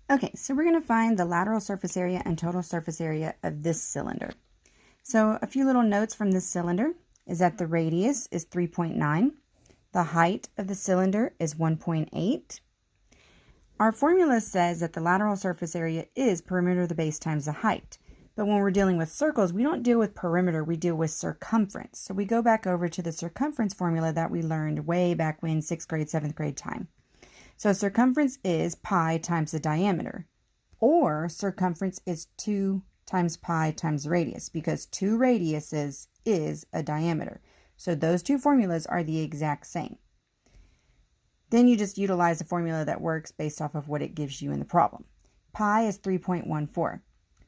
Okay, so we're going to find the lateral surface area and total surface area of this cylinder. So a few little notes from this cylinder is that the radius is 3.9. The height of the cylinder is 1.8. Our formula says that the lateral surface area is perimeter of the base times the height. But when we're dealing with circles, we don't deal with perimeter, we deal with circumference. So we go back over to the circumference formula that we learned way back when 6th grade, 7th grade time. So circumference is pi times the diameter, or circumference is 2 times pi times the radius, because 2 radiuses is a diameter. So those two formulas are the exact same. Then you just utilize the formula that works based off of what it gives you in the problem. Pi is 3.14.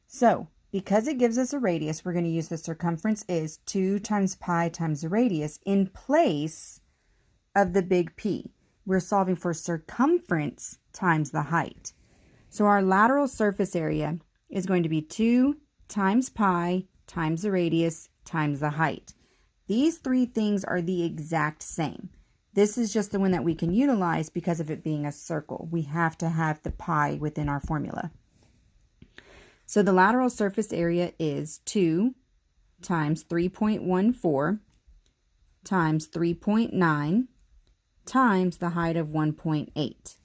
So because it gives us a radius, we're going to use the circumference is 2 times pi times the radius in place of the big P. We're solving for circumference times the height. So our lateral surface area is going to be 2 times pi times the radius times the height. These three things are the exact same. This is just the one that we can utilize because of it being a circle. We have to have the pi within our formula. So the lateral surface area is 2 times 3.14 times 3.9 times the height of 1.8.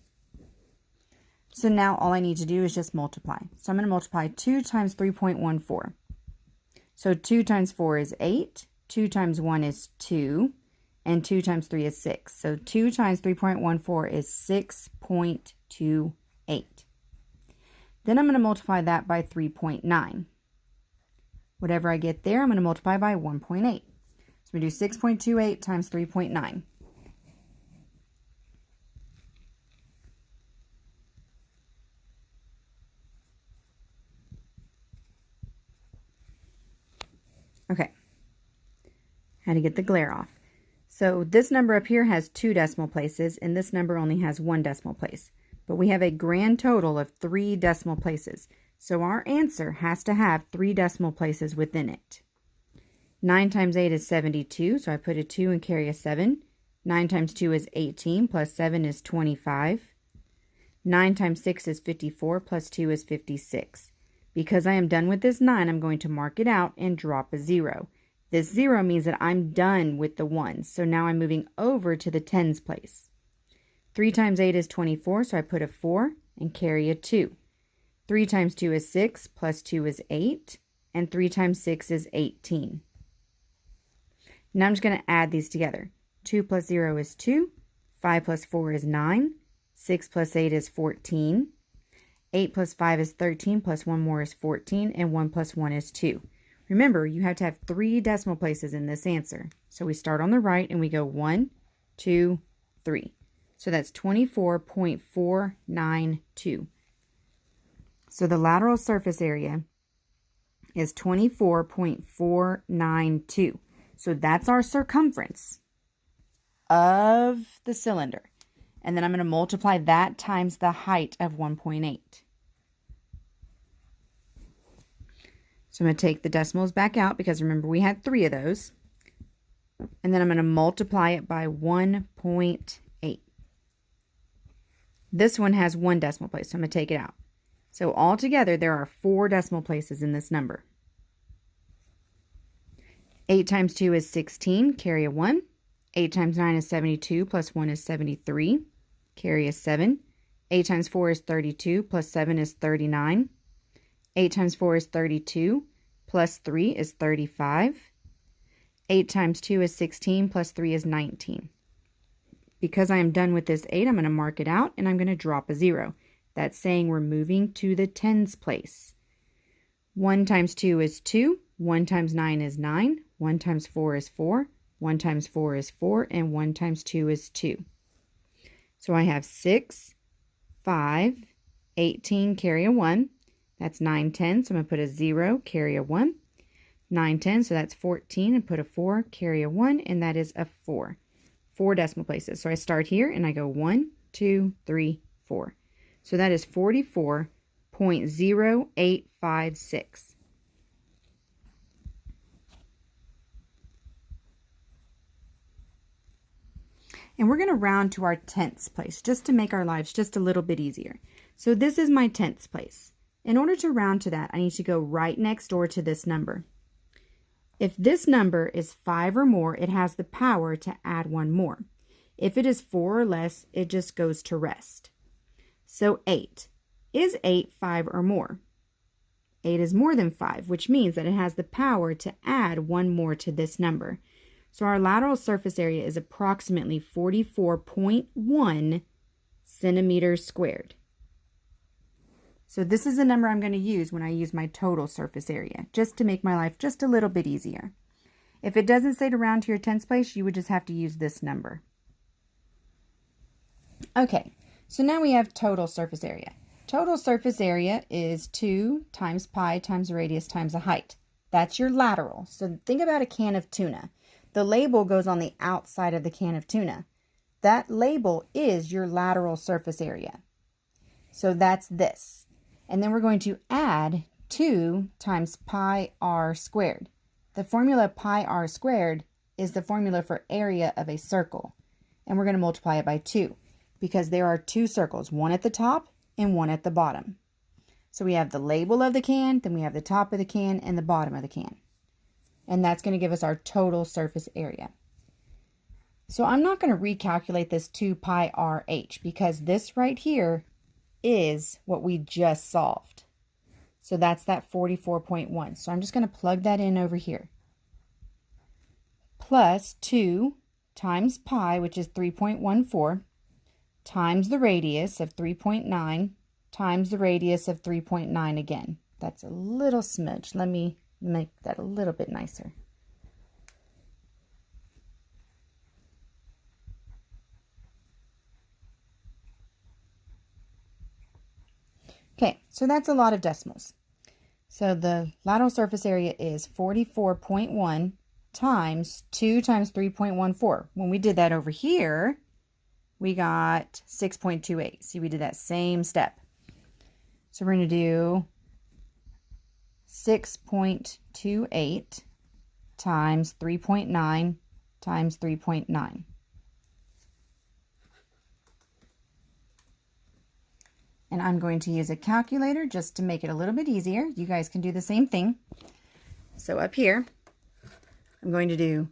So now all I need to do is just multiply. So I'm going to multiply 2 times 3.14. So 2 times 4 is 8, 2 times 1 is 2, and 2 times 3 is 6. So 2 times 3.14 is 6.28. Then I'm going to multiply that by 3.9. Whatever I get there, I'm going to multiply by 1.8. So we do 6.28 times 3.9. Okay, how to get the glare off. So this number up here has 2 decimal places, and this number only has 1 decimal place. But we have a grand total of 3 decimal places. So our answer has to have 3 decimal places within it. 9 times 8 is 72, so I put a 2 and carry a 7. 9 times 2 is 18, plus 7 is 25. 9 times 6 is 54, plus 2 is 56. Because I am done with this 9, I'm going to mark it out and drop a 0. This 0 means that I'm done with the 1s. So now I'm moving over to the tens place. 3 times 8 is 24, so I put a 4 and carry a 2. 3 times 2 is 6, plus 2 is 8, and 3 times 6 is 18. Now I'm just going to add these together. 2 plus 0 is 2, 5 plus 4 is 9, 6 plus 8 is 14, 8 plus 5 is 13, plus 1 more is 14, and 1 plus 1 is 2. Remember, you have to have 3 decimal places in this answer. So we start on the right and we go 1, 2, 3. So that's 24.492. So the lateral surface area is 24.492. So that's our circumference of the cylinder. And then I'm going to multiply that times the height of 1.8. So I'm going to take the decimals back out because remember we had 3 of those. And then I'm going to multiply it by 1.8. This one has 1 decimal place, so I'm going to take it out. So altogether there are 4 decimal places in this number. 8 times 2 is 16, carry a 1. 8 times 9 is 72, plus 1 is 73, carry a 7. 8 times 4 is 32, plus 7 is 39. 8 times 4 is 32, plus 3 is 35. 8 times 2 is 16, plus 3 is 19. Because I am done with this 8, I'm going to mark it out, and I'm going to drop a 0. That's saying we're moving to the tens place. 1 times 2 is 2, 1 times 9 is 9, 1 times 4 is 4, 1 times 4 is 4, and 1 times 2 is 2. So I have 6, 5, 18, carry a 1. That's 9 tenths, so I'm going to put a 0, carry a 1. 9 tenths, so that's 14, and put a 4, carry a 1, and that is a 4. 4 decimal places. So I start here, and I go 1, 2, 3, 4. So that is 44.0856. And we're going to round to our tenths place just to make our lives just a little bit easier. So this is my tenths place. In order to round to that, I need to go right next door to this number. If this number is 5 or more, it has the power to add one more. If it is 4 or less, it just goes to rest. So 8. Is 8 5 or more? 8 is more than 5, which means that it has the power to add one more to this number. So our lateral surface area is approximately 44.1 centimeters squared. So this is the number I'm going to use when I use my total surface area, just to make my life just a little bit easier. If it doesn't say to round to your tenths place, you would just have to use this number. Okay, so now we have total surface area. Total surface area is 2 times pi times the radius times the height. That's your lateral. So think about a can of tuna. The label goes on the outside of the can of tuna. That label is your lateral surface area. So that's this. And then we're going to add 2 times pi r squared. The formula pi r squared is the formula for area of a circle. And we're going to multiply it by 2 because there are 2 circles, one at the top and one at the bottom. So we have the label of the can, then we have the top of the can and the bottom of the can. And that's going to give us our total surface area. So I'm not going to recalculate this 2 pi r h because this right here is what we just solved. So that's that 44.1. So I'm just going to plug that in over here. Plus 2 times pi, which is 3.14, times the radius of 3.9, times the radius of 3.9 again. That's a little smidge. Let me make that a little bit nicer. Okay, so that's a lot of decimals. So the lateral surface area is 44.1 times 2 times 3.14. When we did that over here, we got 6.28. See, we did that same step. So we're going to do 6.28 times 3.9 times 3.9. And I'm going to use a calculator just to make it a little bit easier. You guys can do the same thing. So up here, I'm going to do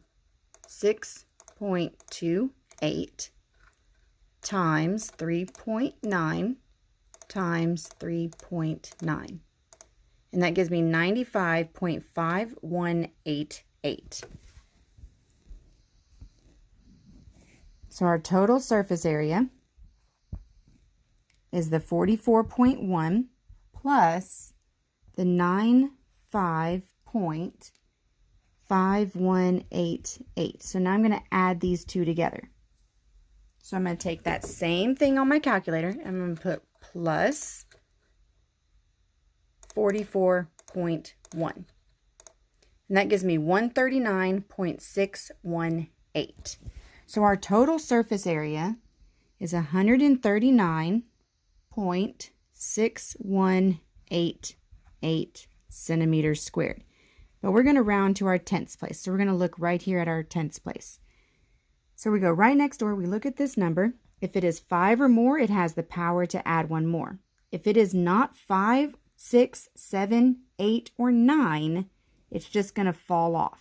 6.28 times 3.9 times 3.9. And that gives me 95.5188. So our total surface area is the 44.1 plus the 95.5188. So now I'm going to add these two together. So I'm going to take that same thing on my calculator and I'm going to put plus 44.1. And that gives me 139.618. So our total surface area is 139.6188 centimeters squared. But we're going to round to our tenths place. So we're going to look right here at our tenths place. So we go right next door, we look at this number. If it is 5 or more, it has the power to add one more. If it is not 5, 6, 7, 8, or 9, it's just going to fall off.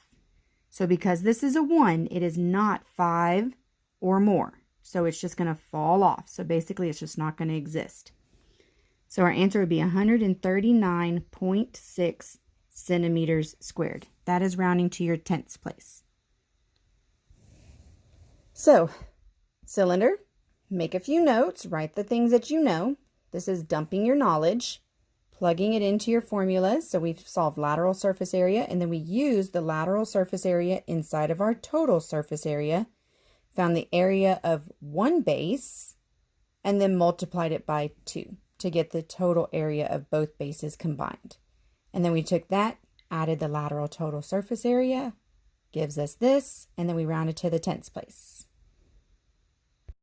So because this is a 1, it is not 5 or more. So it's just going to fall off. So basically it's just not going to exist. So our answer would be 139.6 centimeters squared. That is rounding to your tenths place. So, cylinder, make a few notes, write the things that you know. This is dumping your knowledge, plugging it into your formulas. So we've solved lateral surface area, and then we used the lateral surface area inside of our total surface area, found the area of one base, and then multiplied it by 2 to get the total area of both bases combined. And then we took that, added the lateral total surface area, gives us this, and then we rounded to the tenths place.